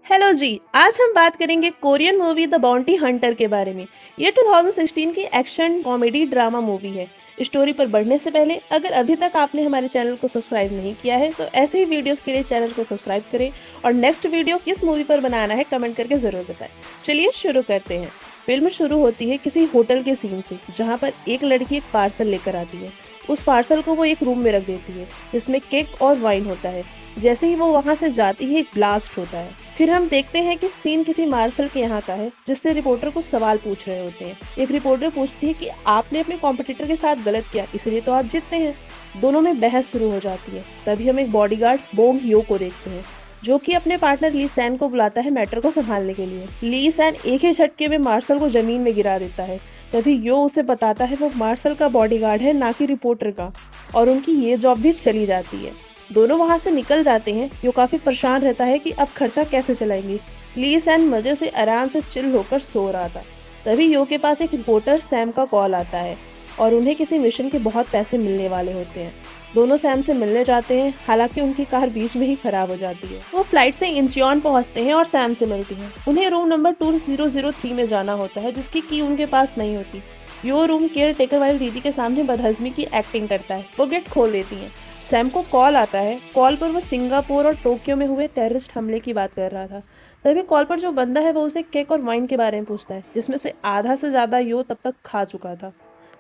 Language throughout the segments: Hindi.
हेलो जी, आज हम बात करेंगे Korean movie the bounty Hunter के बारे में। ये 2016 की एक्शन कॉमेडी ड्रामा मूवी है। स्टोरी पर बढ़ने से पहले अगर अभी तक आपने हमारे चैनल को सब्सक्राइब नहीं किया है तो ऐसे ही वीडियोस के लिए चैनल को सब्सक्राइब करें और नेक्स्ट वीडियो किस मूवी पर बनाना है कमेंट करके ज़रूर बताएं। चलिए शुरू करते हैं। फिल्म शुरू होती है किसी होटल के सीन से, जहाँ पर एक लड़की एक पार्सल लेकर आती है। उस पार्सल को वो एक रूम में रख देती है जिसमें केक और वाइन होता है। जैसे ही वो वहाँ से जाती है एक ब्लास्ट होता है। फिर हम देखते हैं कि सीन किसी मार्शल के यहाँ का है जिससे रिपोर्टर कुछ सवाल पूछ रहे होते हैं। एक रिपोर्टर पूछती है कि आपने अपने कॉम्पिटिटर के साथ गलत किया इसलिए तो आप जीतते हैं। दोनों में बहस शुरू हो जाती है। तभी हम एक बॉडीगार्ड बोंग यो को देखते हैं जो कि अपने पार्टनर ली सैन को बुलाता है मैटर को संभालने के लिए। ली सैन एक ही झटके में मार्शल को जमीन में गिरा देता है। तभी यो उसे बताता है वो मार्शल का बॉडीगार्ड है, ना कि रिपोर्टर का, और उनकी ये जॉब भी चली जाती है। दोनों वहां से निकल जाते हैं। यो काफी परेशान रहता है कि अब खर्चा कैसे चलाएंगे। ली सैन मजे से आराम से चिल होकर सो रहा था। तभी यो के पास एक रिपोर्टर सैम का कॉल आता है और उन्हें किसी मिशन के बहुत पैसे मिलने वाले होते हैं। दोनों सैम से मिलने जाते हैं, हालांकि उनकी कार बीच में ही खराब हो जाती है। वो फ्लाइट से इंचियोन पहुंचते हैं और सैम से मिलती हैं। उन्हें रूम नंबर 2003 में जाना होता है जिसकी की उनके पास नहीं होती। यो रूम केयर टेकर वाली दीदी के सामने बदहजमी की एक्टिंग करता है। वो गेट खोल देती है। सैम को कॉल आता है। कॉल पर वो सिंगापुर और टोक्यो में हुए टेररिस्ट हमले की बात कर रहा था। तभी कॉल पर जो बंदा है वो उसे केक और वाइन के बारे में पूछता है जिसमें से आधा से ज्यादा यो तब तक खा चुका था।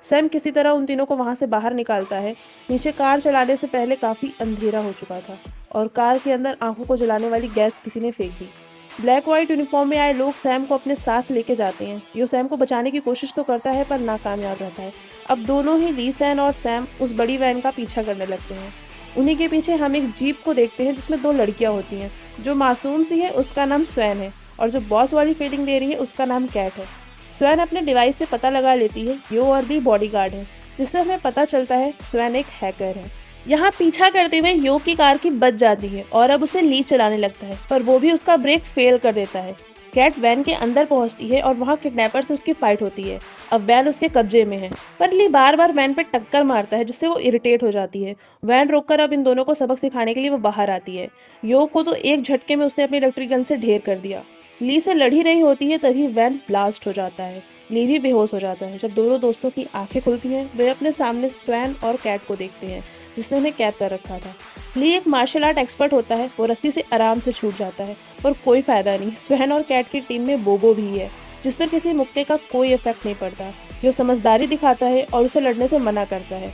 सैम किसी तरह उन तीनों को वहां से बाहर निकालता है। नीचे कार चलाने से पहले काफी अंधेरा हो चुका था और कार के अंदर आंखों को जलाने वाली गैस किसी ने फेंक दी। ब्लैक व्हाइट यूनिफॉर्म में आए लोग सैम को अपने साथ लेके जाते हैं। यो सैम को बचाने की कोशिश तो करता है पर नाकामयाब रहता है। अब दोनों ही ली सैन और सैम उस बड़ी वैन का पीछा करने लगते हैं। उन्हीं के पीछे हम एक जीप को देखते हैं जिसमें दो लड़कियां होती हैं। जो मासूम सी है उसका नाम स्वैन है और जो बॉस वाली फीलिंग दे रही है उसका नाम कैट है। स्वैन अपने डिवाइस से पता लगा लेती है यो और ली बॉडीगार्ड है, जिससे हमें पता चलता है स्वैन एक हैकर है। यहाँ पीछा करते हुए यो की कार की बच जाती है और अब उसे ली चलाने लगता है, पर वो भी उसका ब्रेक फेल कर देता है। कैट वैन के अंदर पहुंचती है और वहाँ किडनैपर से उसकी फाइट होती है। अब वैन उसके कब्जे में है, पर ली बार बार वैन पे टक्कर मारता है जिससे वो इरिटेट हो जाती है। वैन रोककर अब इन दोनों को सबक सिखाने के लिए वो बाहर आती है। यो को तो एक झटके में उसने अपनी इलेक्ट्रिक गन से ढेर कर दिया। ली से लड़ ही रही होती है तभी वैन ब्लास्ट हो जाता है। ली भी बेहोश हो जाता है। जब दोनों दोस्तों की आंखें खुलती हैं वे अपने सामने स्वैन और कैट को देखते हैं जिसने उन्हें कैद कर रखा था। ली एक मार्शल आर्ट एक्सपर्ट होता है। वो रस्सी से आराम से छूट जाता है पर कोई फायदा नहीं। स्वैन और कैट की टीम में बोबो भी है जिस पर किसी मुक्के का कोई इफेक्ट नहीं पड़ता। यो समझदारी दिखाता है और उसे लड़ने से मना करता है।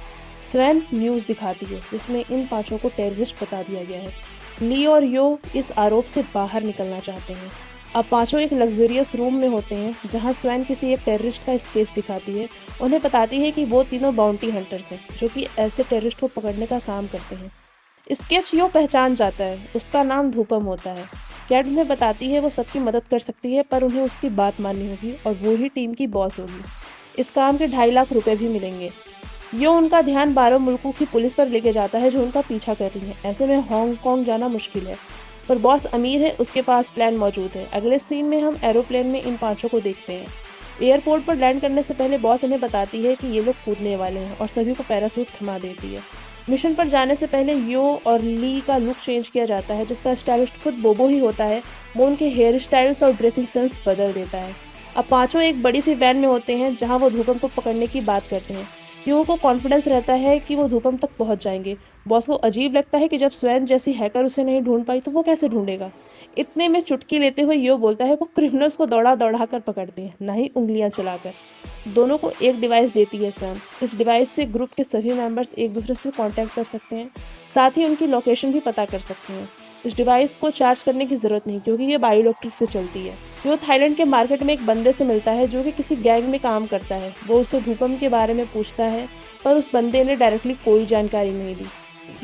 स्वैन न्यूज़ दिखाती है जिसमें इन पांचों को टेररिस्ट बता दिया गया है। ली और यो इस आरोप से बाहर निकलना चाहते हैं। अब पांचों एक लग्जरियस रूम में होते हैं जहां स्वैन किसी एक टेररिस्ट का स्केच दिखाती है। उन्हें बताती है कि वो तीनों बाउंटी हंटर्स हैं जो कि ऐसे टेररिस्ट को पकड़ने का काम करते हैं। स्केच यो पहचान जाता है, उसका नाम धूपम होता है। कैट उन्हें बताती है वो सबकी मदद कर सकती है पर उन्हें उसकी बात माननी होगी और वो ही टीम की बॉस होगी। इस काम के 2.5 लाख रुपए भी मिलेंगे। यो उनका ध्यान 12 मुल्कों की पुलिस पर लेके जाता है जो उनका पीछा कर रही है। ऐसे में हांगकांग जाना मुश्किल है, पर बॉस अमीर है, उसके पास प्लान मौजूद है। अगले सीन में हम एरोप्लेन में इन पांचों को देखते हैं। एयरपोर्ट पर लैंड करने से पहले बॉस इन्हें बताती है कि ये लोग कूदने वाले हैं और सभी को पैरासूट थमा देती है। मिशन पर जाने से पहले यो और ली का लुक चेंज किया जाता है जिसका स्टाइलिस्ट खुद बोबो ही होता है। वो उनके हेयर स्टाइल्स और ड्रेसिंग सेंस बदल देता है। अब पांचों एक बड़ी सी वैन में होते हैं जहां वो धूपम को पकड़ने की बात करते हैं। यो को कॉन्फिडेंस रहता है कि वो धूपम तक पहुंच जाएंगे। बॉस को अजीब लगता है कि जब स्वैन जैसी हैकर उसे नहीं ढूंढ पाई तो वो कैसे ढूंढेगा। इतने में चुटकी लेते हुए यो बोलता है वो क्रिमिनल्स को दौड़ा दौड़ा कर पकड़ते हैं, ना ही उंगलियां चलाकर। दोनों को एक डिवाइस देती है स्वैन। इस डिवाइस से ग्रुप के सभी मेंबर्स एक दूसरे से कांटेक्ट कर सकते हैं, साथ ही उनकी लोकेशन भी पता कर सकते हैं। इस डिवाइस को चार्ज करने की जरूरत नहीं क्योंकि ये बायोइलेक्ट्रिक से चलती है। यो थाईलैंड के मार्केट में एक बंदे से मिलता है जो कि किसी गैंग में काम करता है। वो उससे धूपम के बारे में पूछता है पर उस बंदे ने डायरेक्टली कोई जानकारी नहीं दी।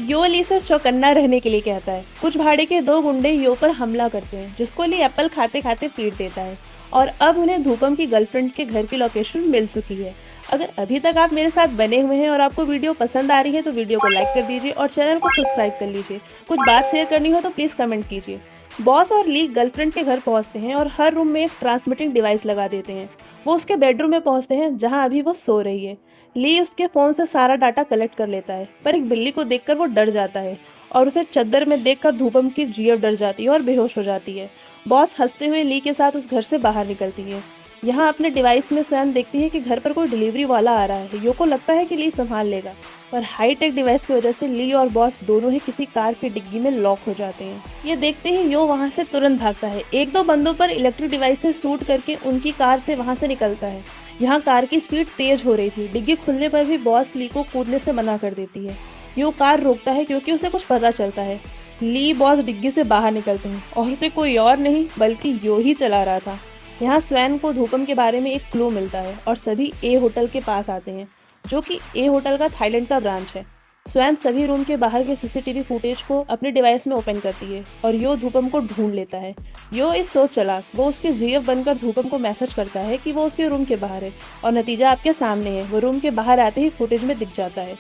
यो ली से चौकन्ना रहने के लिए कहता है। कुछ भाड़े के 2 गुंडे यो पर हमला करते हैं जिसको ली एप्पल खाते खाते पीट देता है और अब उन्हें धूपम की गर्लफ्रेंड के घर की लोकेशन मिल चुकी है। अगर अभी तक आप मेरे साथ बने हुए हैं और आपको वीडियो पसंद आ रही है तो वीडियो को लाइक कर दीजिए और चैनल को सब्सक्राइब कर लीजिए। कुछ बात शेयर करनी हो तो प्लीज़ कमेंट कीजिए। बॉस और ली गर्लफ्रेंड के घर पहुंचते हैं और हर रूम में एक ट्रांसमिटिंग डिवाइस लगा देते हैं। वो उसके बेडरूम में पहुंचते हैं जहां अभी वो सो रही है। ली उसके फ़ोन से सारा डाटा कलेक्ट कर लेता है पर एक बिल्ली को देखकर वो डर जाता है और उसे चद्दर में देखकर धूपम की जीभ डर जाती है और बेहोश हो जाती है। बॉस हंसते हुए ली के साथ उस घर से बाहर निकलती है। यहाँ अपने डिवाइस में स्वयं देखती है कि घर पर कोई डिलीवरी वाला आ रहा है। यो को लगता है कि ली संभाल लेगा, पर हाईटेक डिवाइस की वजह से ली और बॉस दोनों ही किसी कार की डिग्गी में लॉक हो जाते हैं। ये देखते ही यो वहाँ से तुरंत भागता है। एक दो बंदों पर इलेक्ट्रिक डिवाइस से शूट करके उनकी कार से वहाँ से निकलता है। यहाँ कार की स्पीड तेज हो रही थी। डिग्गी खुलने पर भी बॉस ली को कूदने से मना कर देती है। यो कार रोकता है क्योंकि उसे कुछ पता चलता है। ली बॉस डिग्गी से बाहर निकलते हैं और उसे कोई और नहीं बल्कि यो ही चला रहा था। यहाँ स्वैन को धूपम के बारे में एक क्लू मिलता है और सभी ए होटल के पास आते हैं, जो कि ए होटल का थाईलैंड का ब्रांच है। स्वैन सभी रूम के बाहर के सीसीटीवी फुटेज को अपने डिवाइस में ओपन करती है और यो धूपम को ढूंढ लेता है। यो इस सोच चलाक, वो उसके जीएफ बनकर धूपम को मैसेज करता है कि वो उसके रूम के बाहर है और नतीजा आपके सामने है। वो रूम के बाहर आते ही फुटेज में दिख जाता है।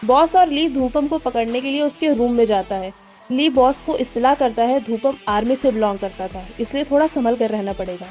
बॉस और ली धूपम को पकड़ने के लिए उसके रूम में जाता है। ली बॉस को इत्तला करता है धूपम आर्मी से बिलोंग करता था, इसलिए थोड़ा संभल कर रहना पड़ेगा।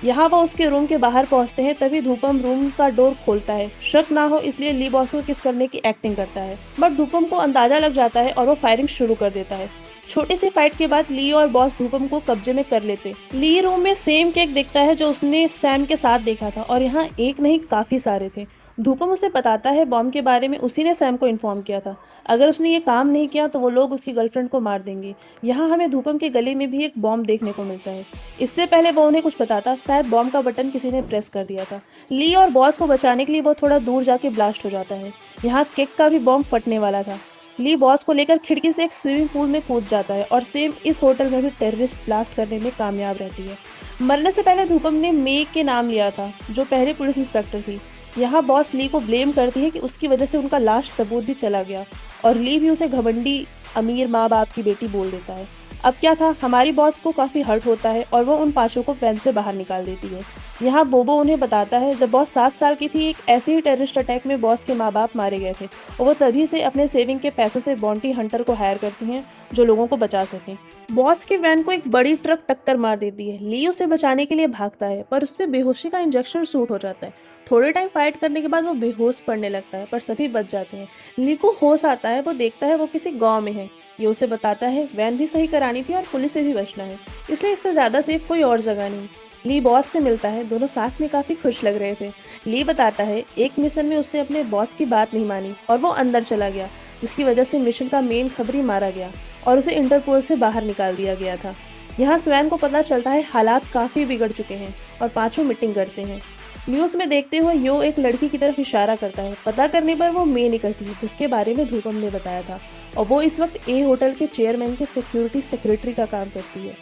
यहाँ वो उसके रूम के बाहर पहुँचते हैं, तभी धूपम रूम का डोर खोलता है। शक ना हो इसलिए ली बॉस को किस करने की एक्टिंग करता है, बट धूपम को अंदाजा लग जाता है और वो फायरिंग शुरू कर देता है। छोटी सी फाइट के बाद ली और बॉस धूपम को कब्जे में कर लेते। ली रूम में सेम केक देखता है जो उसने सैम के साथ देखा था और यहाँ एक नहीं काफी सारे थे। धूपम उसे बताता है बॉम्ब के बारे में उसी ने सैम को इन्फॉर्म किया था। अगर उसने ये काम नहीं किया तो वो लोग उसकी गर्लफ्रेंड को मार देंगे। यहाँ हमें धूपम के गले में भी एक बॉम्ब देखने को मिलता है। इससे पहले वो उन्हें कुछ बताता, शायद बॉम्ब का बटन किसी ने प्रेस कर दिया था। ली और बॉस को बचाने के लिए वो थोड़ा दूर जाके ब्लास्ट हो जाता है। यहाँ केक का भी बॉम्ब फटने वाला था। ली बॉस को लेकर खिड़की से एक स्विमिंग पूल में कूद जाता है और सेम इस होटल में भी टेररिस्ट ब्लास्ट करने में कामयाब रहती है। मरने से पहले धूपम ने मे के नाम लिया था, जो पहले पुलिस इंस्पेक्टर थी। यहाँ बॉस ली को ब्लेम करती है कि उसकी वजह से उनका लास्ट सबूत भी चला गया और ली भी उसे घमंडी अमीर माँ बाप की बेटी बोल देता है। अब क्या था, हमारी बॉस को काफ़ी हर्ट होता है और वो उन पांचों को वैन से बाहर निकाल देती है। यहाँ बोबो उन्हें बताता है जब बॉस 7 साल की थी एक ऐसे ही टेररिस्ट अटैक में बॉस के माँ बाप मारे गए थे और वो तभी से अपने सेविंग के पैसों से बाउंटी हंटर को हायर करती हैं जो लोगों को बचा सकें। बॉस की वैन को एक बड़ी ट्रक टक्कर मार देती है। ली उसे बचाने के लिए भागता है पर उसमें बेहोशी का इंजेक्शन सूट हो जाता है। थोड़े टाइम फाइट करने के बाद वो बेहोश पड़ने लगता है पर सभी बच जाते हैं। ली को होश आता है, वो देखता है वो किसी गाँव में है। ये उसे बताता है वैन भी सही करानी थी और पुलिस से भी बचना है, इसलिए इससे ज़्यादा सेफ कोई और जगह नहीं। ली बॉस से मिलता है, दोनों साथ में काफ़ी खुश लग रहे थे। ली बताता है एक मिशन में उसने अपने बॉस की बात नहीं मानी और वो अंदर चला गया, जिसकी वजह से मिशन का मेन खबरी मारा गया और उसे इंटरपोल से बाहर निकाल दिया गया था। यहाँ स्वैन को पता चलता है हालात काफ़ी बिगड़ चुके हैं और पांचों मीटिंग करते हैं। न्यूज़ में देखते हुए यो एक लड़की की तरफ इशारा करता है। पता करने पर वो मे निकलती है जिसके बारे में धूपम ने बताया था और वो इस वक्त ए होटल के चेयरमैन के सिक्योरिटी सेक्रेटरी का काम करती है।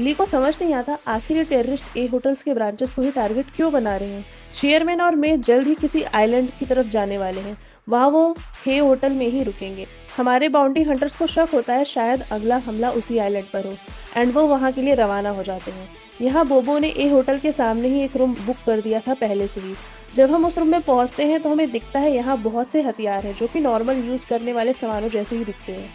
ली को समझ नहीं आता आखिर ये टेररिस्ट ए होटल्स के ब्रांचेस को ही टारगेट क्यों बना रहे हैं। चेयरमैन और मे जल्द ही किसी आइलैंड की तरफ जाने वाले हैं, वहाँ वो हे होटल में ही रुकेंगे। हमारे बाउंटी हंटर्स को शक होता है शायद अगला हमला उसी आइलैंड पर हो एंड वो वहाँ के लिए रवाना हो जाते हैं। यहाँ बोबो ने ए होटल के सामने ही एक रूम बुक कर दिया था पहले से ही। जब हम उस रूम में पहुँचते हैं तो हमें दिखता है यहाँ बहुत से हथियार हैं जो कि नॉर्मल यूज़ करने वाले सामानों जैसे ही दिखते हैं।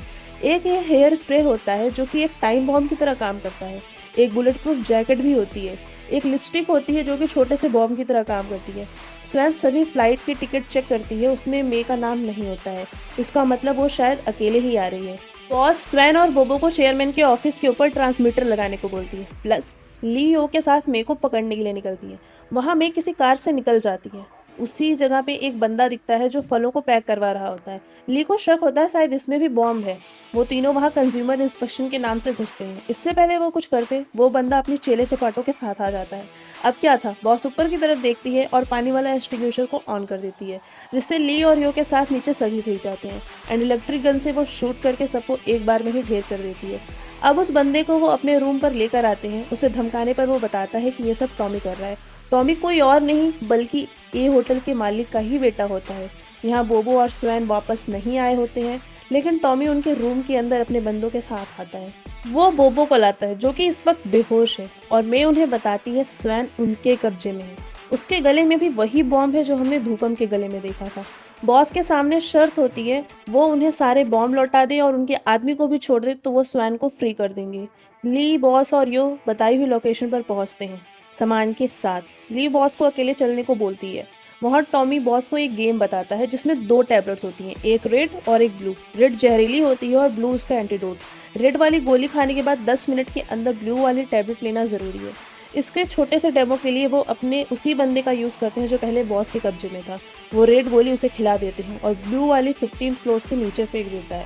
एक ये हेयर स्प्रे होता है जो कि एक टाइम बॉम्ब की तरह काम करता है। एक बुलेट प्रूफ जैकेट भी होती है। एक लिपस्टिक होती है जो कि छोटे से बॉम्ब की तरह काम करती है। स्वैन सभी फ्लाइट की टिकट चेक करती है, उसमें मे का नाम नहीं होता है, इसका मतलब वो शायद अकेले ही आ रही है। बॉस स्वैन और बोबो को चेयरमैन के ऑफिस के ऊपर ट्रांसमीटर लगाने को बोलती है। प्लस ली यो के साथ मे को पकड़ने के लिए निकलती है। वहाँ मे किसी कार से निकल जाती है। उसी जगह पे एक बंदा दिखता है जो फलों को पैक करवा रहा होता है। ली को शक होता है शायद इसमें भी बॉम्ब है। वो तीनों वहाँ कंज्यूमर इंस्पेक्शन के नाम से घुसते हैं। इससे पहले वो कुछ करते, वो बंदा अपनी चेले चपाटों के साथ आ जाता है। अब क्या था, बॉस ऊपर की तरफ देखती है और पानी वाला एक्सटिंग्विशर को ऑन कर देती है, जिससे ली और यो के साथ नीचे सभी भीग जाते हैं एंड इलेक्ट्रिक गन से वो शूट करके सबको एक बार में ही ढेर कर देती है। अब उस बंदे को वो अपने रूम पर लेकर आते हैं। उसे धमकाने पर वो बताता है कि ये सब टॉमी कर रहा है। टॉमी कोई और नहीं बल्कि ए होटल के मालिक का ही बेटा होता है। यहाँ बोबो और स्वैन वापस नहीं आए होते हैं, लेकिन टॉमी उनके रूम के अंदर अपने बंदों के साथ आता है। वो बोबो को लाता है जो कि इस वक्त बेहोश है और मैं उन्हें बताती है स्वैन उनके कब्जे में है। उसके गले में भी वही बॉम्ब है जो हमने धूपम के गले में देखा था। बॉस के सामने शर्त होती है वो उन्हें सारे बॉम्ब लौटा दे और उनके आदमी को भी छोड़ दे तो वो स्वैन को फ्री कर देंगे। ली, बॉस और यो बताई हुई लोकेशन पर पहुंचते हैं सामान के साथ। ली बॉस को अकेले चलने को बोलती है। वहाँ टॉमी बॉस को एक गेम बताता है जिसमें 2 टैबलेट्स होती हैं, एक रेड और एक ब्लू। रेड जहरीली होती है और ब्लू उसका एंटीडोट। रेड वाली गोली खाने के बाद 10 मिनट के अंदर ब्लू वाली टैबलेट लेना ज़रूरी है। इसके छोटे से डेमो के लिए वो अपने उसी बंदे का यूज़ करते हैं जो पहले बॉस के कब्जे में था। वो रेड गोली उसे खिला देते हैं और ब्लू वाली 15th फ्लोर से नीचे फेंक देता है।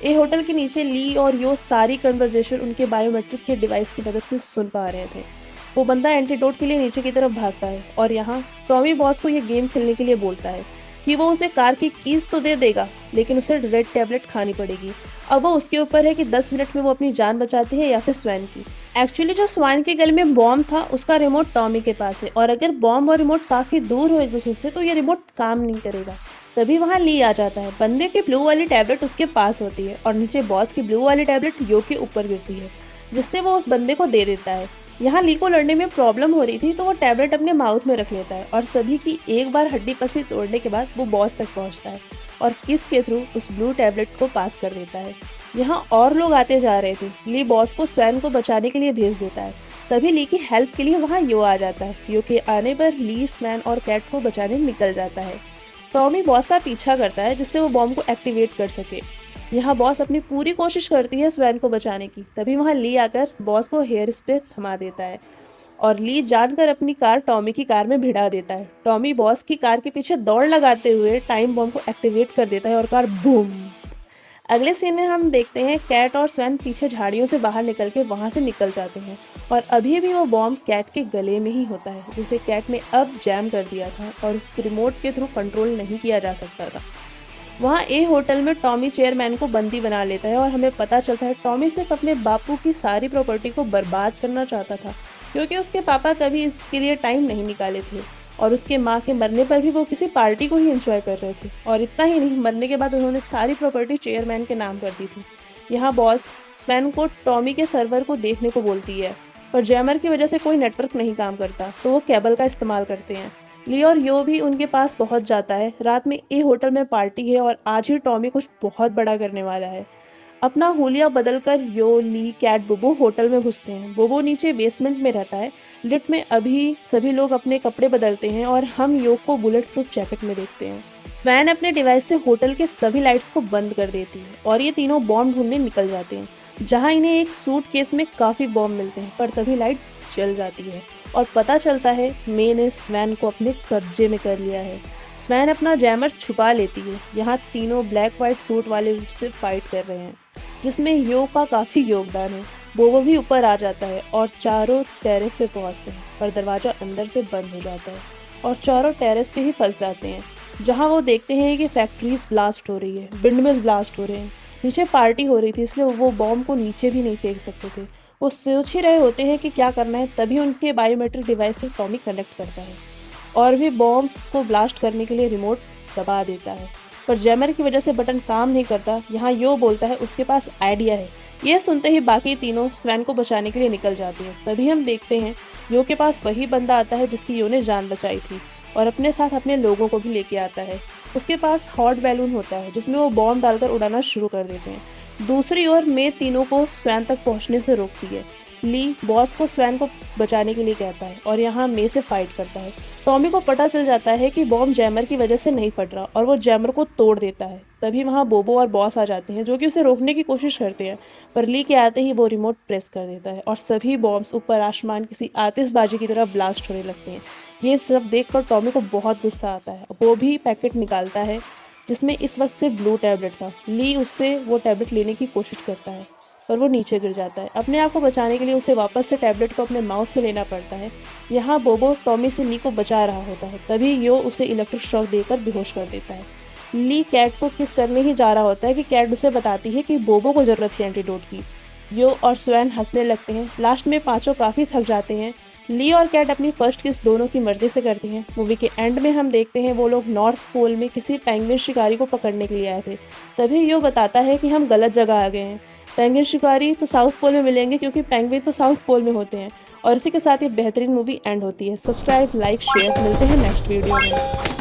ए होटल के नीचे ली और यो सारी कन्वर्जेशन उनके बायोमेट्रिक के डिवाइस की मदद से सुन पा रहे थे। वो बंदा एंटीडोट के लिए नीचे की तरफ भागता है और यहाँ टॉमी बॉस को ये गेम खेलने के लिए बोलता है कि वो उसे कार की कीज तो दे देगा, लेकिन उसे रेड टैबलेट खानी पड़ेगी। अब वो उसके ऊपर है कि 10 मिनट में वो अपनी जान बचाती है या फिर स्वैन की। एक्चुअली जो स्वैन के गले में बॉम्ब था उसका रिमोट टॉमी के पास है, और अगर बॉम्ब और रिमोट काफ़ी दूर हो एक दूसरे से तो ये रिमोट काम नहीं करेगा। तभी वहाँ ली आ जाता है। बंदे की ब्लू वाली टैबलेट उसके पास होती है और नीचे बॉस की ब्लू वाली टैबलेट यो के ऊपर गिरती है, जिससे वो उस बंदे को दे देता है। यहाँ ली को लड़ने में प्रॉब्लम हो रही थी तो वो टैबलेट अपने माउथ में रख लेता है और सभी की एक बार हड्डी पसली तोड़ने के बाद वो बॉस तक पहुँचता है और किस के थ्रू उस ब्लू टैबलेट को पास कर देता है। यहाँ और लोग आते जा रहे थे। ली बॉस को स्वैन को बचाने के लिए भेज देता है। तभी ली की हेल्प के लिए वहाँ यो आ जाता है। यो के आने पर ली स्वैन और कैट को बचाने निकल जाता है। टॉमी बॉस का पीछा करता है जिससे वो बॉम्ब को एक्टिवेट कर सके। यहाँ बॉस अपनी पूरी कोशिश करती है स्वैन को बचाने की। तभी वहाँ ली आकर बॉस को हेयर स्प्रे थमा देता है और ली जानकर अपनी कार टॉमी की कार में भिड़ा देता है। टॉमी बॉस की कार के पीछे दौड़ लगाते हुए टाइम बॉम्ब को एक्टिवेट कर देता है और कार बूम। अगले सीन में हम देखते हैं कैट और स्वैन पीछे झाड़ियों से बाहर निकल के वहाँ से निकल जाते हैं और अभी भी वो बॉम्ब कैट के गले में ही होता है, जिसे कैट ने अब जैम कर दिया था और उस रिमोट के थ्रू कंट्रोल नहीं किया जा सकता था। वहाँ ए होटल में टॉमी चेयरमैन को बंदी बना लेता है और हमें पता चलता है टॉमी सिर्फ अपने बापू की सारी प्रॉपर्टी को बर्बाद करना चाहता था, क्योंकि उसके पापा कभी इसके लिए टाइम नहीं निकाले थे और उसके माँ के मरने पर भी वो किसी पार्टी को ही एंजॉय कर रहे थे। और इतना ही नहीं, मरने के बाद उन्होंने सारी प्रॉपर्टी चेयरमैन के नाम कर दी थी। यहाँ बॉस स्वैन को टॉमी के सर्वर को देखने को बोलती है, पर जैमर की वजह से कोई नेटवर्क नहीं काम करता तो वो केबल का इस्तेमाल करते हैं। ली और यो भी उनके पास पहुंच जाता है। रात में ए होटल में पार्टी है और आज ही टॉमी कुछ बहुत बड़ा करने वाला है। अपना हुलिया बदलकर यो, ली, कैट, बोबो होटल में घुसते हैं। बोबो नीचे बेसमेंट में रहता है। लिफ्ट में अभी सभी लोग अपने कपड़े बदलते हैं और हम यो को बुलेट प्रूफ जैकेट में देखते हैं। स्वैन अपने डिवाइस से होटल के सभी लाइट्स को बंद कर देती है और ये तीनों बॉम्ब ढूंढने निकल जाते हैं, जहां इन्हें एक सूट केस में काफ़ी बॉम्ब मिलते हैं। पर तभी लाइट जल जाती है और पता चलता है मे ने स्वैन को अपने कब्जे में कर लिया है। स्वैन अपना जैमर छुपा लेती है। यहाँ तीनों ब्लैक वाइट सूट वाले उससे फाइट कर रहे हैं, जिसमें यो का काफ़ी योगदान है। बोबो भी ऊपर आ जाता है और चारों टेरेस पे पहुँचते हैं, पर दरवाज़ा अंदर से बंद हो जाता है और चारों टेरेस पे ही फंस जाते हैं, जहाँ वो देखते हैं कि फैक्ट्रीज ब्लास्ट हो रही है, विंडमिल ब्लास्ट हो रहे हैं। नीचे पार्टी हो रही थी इसलिए वो बॉम्ब को नीचे भी नहीं फेंक सकते थे। वो सोच ही रहे होते हैं कि क्या करना है, तभी उनके बायोमेट्रिक डिवाइस से टॉमी कनेक्ट करता है और भी बॉम्ब्स को ब्लास्ट करने के लिए रिमोट दबा देता है, पर जैमर की वजह से बटन काम नहीं करता। यहाँ यो बोलता है उसके पास आइडिया है। ये सुनते ही बाकी तीनों स्वैन को बचाने के लिए निकल जाती हैं। तभी हम देखते हैं यो के पास वही बंदा आता है जिसकी यो ने जान बचाई थी और अपने साथ अपने लोगों को भी लेके आता है। उसके पास हॉट बैलून होता है जिसमें वो बॉम्ब डालकर उड़ाना शुरू कर देते हैं। दूसरी ओर मे तीनों को स्वैन तक पहुंचने से रोकती है। ली बॉस को स्वैन को बचाने के लिए कहता है और यहाँ मे से फाइट करता है। टॉमी को पता चल जाता है कि बॉम्ब जैमर की वजह से नहीं फट रहा और वो जैमर को तोड़ देता है। तभी वहाँ बोबो और बॉस आ जाते हैं जो कि उसे रोकने की कोशिश करते हैं, पर ली के आते ही वो रिमोट प्रेस कर देता है और सभी बॉम्ब्स ऊपर आसमान किसी आतिशबाजी की तरह ब्लास्ट होने लगते हैं। ये सब देखकर टॉमी को बहुत गुस्सा आता है। वो भी पैकेट निकालता है जिसमें इस वक्त सिर्फ ब्लू टैबलेट था। ली उससे वो टैबलेट लेने की कोशिश करता है पर वो नीचे गिर जाता है। अपने आप को बचाने के लिए उसे वापस से टैबलेट को अपने माउथ में लेना पड़ता है। यहाँ बोबो टॉमी से ली को बचा रहा होता है, तभी यो उसे इलेक्ट्रिक शॉक देकर बेहोश कर देता है। ली कैट को किस करने ही जा रहा होता है कि कैट उसे बताती है कि बोबो को ज़रूरत है एंटीडोट की। यो और स्वैन हंसने लगते हैं। लास्ट में पाँचों काफ़ी थक जाते हैं। ली और कैट अपनी फर्स्ट किस दोनों की मर्जी से करती हैं। मूवी के एंड में हम देखते हैं वो लोग नॉर्थ पोल में किसी पेंगुइन शिकारी को पकड़ने के लिए आए थे। तभी यो बताता है कि हम गलत जगह आ गए हैं। पेंगुइन शिकारी तो साउथ पोल में मिलेंगे क्योंकि पेंगुइन तो साउथ पोल में होते हैं। और इसी के साथ ये बेहतरीन मूवी एंड होती है। Subscribe, like, share. मिलते हैं नेक्स्ट वीडियो में।